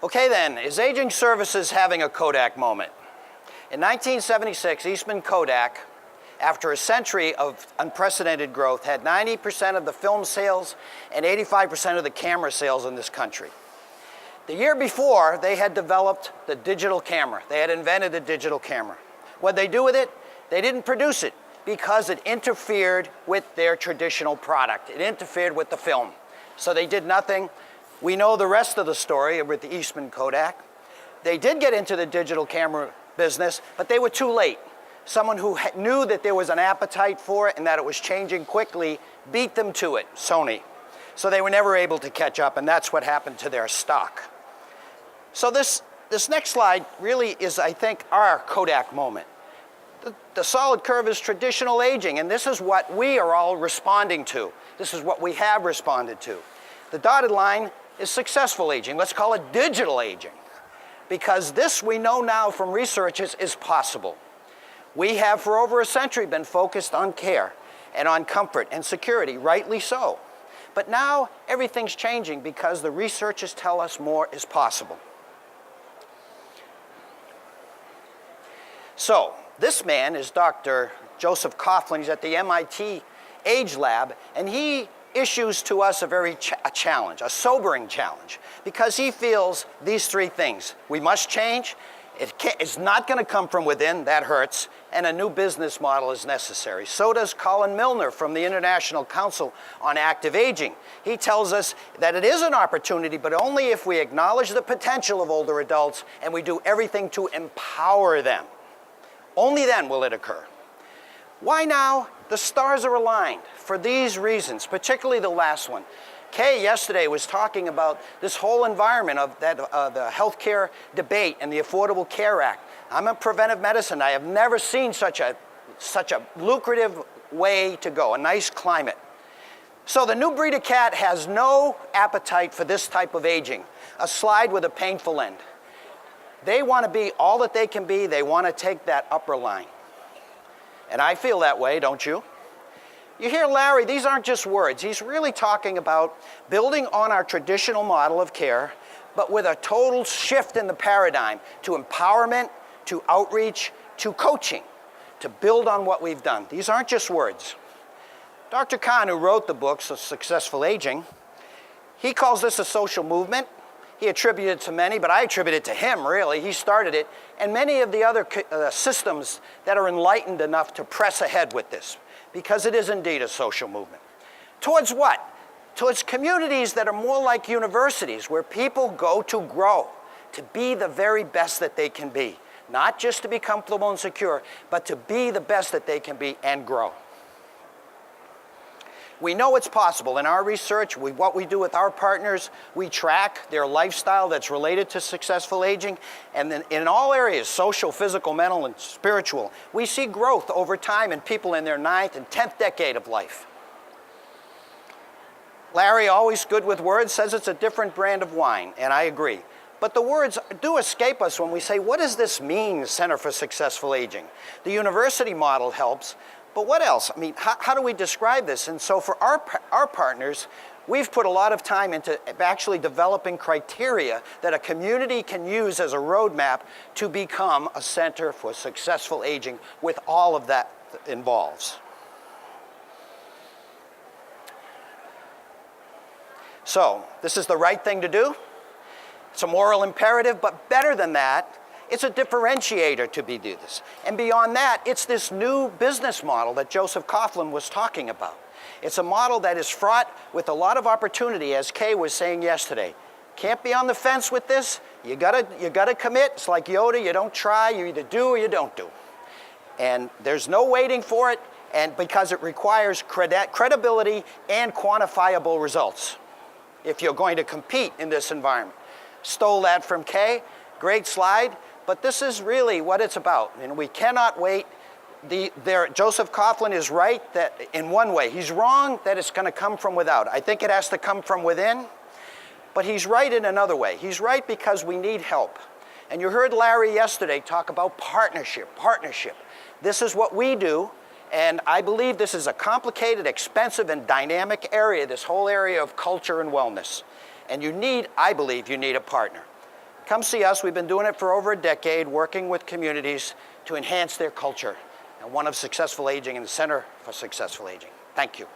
Okay then, is aging services having a Kodak moment? In 1976, Eastman Kodak, after a century of unprecedented growth, had 90% of the film sales and 85% of the camera sales in this country. The year before, they had developed the digital camera. They had invented the digital camera. What did they do with it? They didn't produce it because it interfered with their traditional product. It interfered with the film. So they did nothing. We know the rest of the story with the Eastman Kodak. They did get into the digital camera business, but they were too late. Someone who knew that there was an appetite for it and that it was changing quickly beat them to it, Sony. So they were never able to catch up, and that's what happened to their stock. So this next slide really is, I think, our Kodak moment. The solid curve is traditional aging, and this is what we are all responding to. This is what we have responded to. The dotted line is successful aging. Let's call it digital aging, because this we know now from researchers is possible. We have for over a century been focused on care and on comfort and security, rightly so. But now everything's changing because the researchers tell us more is possible. So this man is Dr. Joseph Coughlin. He's at the MIT Age Lab, and he issues to us a challenge, a sobering challenge, because he feels these three things. We must change. It's not going to come from within, that hurts, and a new business model is necessary. So does Colin Milner from the International Council on Active Aging. He tells us that it is an opportunity, but only if we acknowledge the potential of older adults and we do everything to empower them. Only then will it occur. Why now? The stars are aligned for these reasons, particularly the last one. Kay yesterday was talking about this whole environment of the healthcare debate and the Affordable Care Act. I'm in preventive medicine. I have never seen such a lucrative way to go, a nice climate. So the new breed of cat has no appetite for this type of aging, a slide with a painful end. They want to be all that they can be. They want to take that upper line. And I feel that way, don't you? You hear Larry, these aren't just words. He's really talking about building on our traditional model of care, but with a total shift in the paradigm to empowerment, to outreach, to coaching, to build on what we've done. These aren't just words. Dr. Kahn, who wrote the books of Successful Aging, he calls this a social movement. He attributed it to many, but I attribute it to him, really. He started it, and many of the other systems that are enlightened enough to press ahead with this, because it is indeed a social movement. Towards what? Towards communities that are more like universities, where people go to grow, to be the very best that they can be. Not just to be comfortable and secure, but to be the best that they can be and grow. We know it's possible. In our research, what we do with our partners, we track their lifestyle that's related to successful aging. And then in all areas, social, physical, mental, and spiritual, we see growth over time in people in their 9th and 10th decade of life. Larry, always good with words, says it's a different brand of wine, and I agree. But the words do escape us when we say, what does this mean, Center for Successful Aging? The university model helps. But what else? I mean, how do we describe this? And so for our partners, we've put a lot of time into actually developing criteria that a community can use as a roadmap to become a center for successful aging with all of that involves. So this is the right thing to do. It's a moral imperative, but better than that, it's a differentiator to do this. And beyond that, it's this new business model that Joseph Coughlin was talking about. It's a model that is fraught with a lot of opportunity, as Kay was saying yesterday. Can't be on the fence with this. You gotta commit. It's like Yoda, you don't try, you either do or you don't do. And there's no waiting for it, and because it requires credibility and quantifiable results if you're going to compete in this environment. Stole that from Kay, great slide. But this is really what it's about, and we cannot wait. Joseph Coughlin is right that in one way. He's wrong that it's going to come from without. I think it has to come from within, but he's right in another way. He's right because we need help. And you heard Larry yesterday talk about partnership. This is what we do, and I believe this is a complicated, expensive, and dynamic area, this whole area of culture and wellness. And I believe you need a partner. Come see us. We've been doing it for over a decade, working with communities to enhance their culture. And one of successful aging and the Center for Successful Aging. Thank you.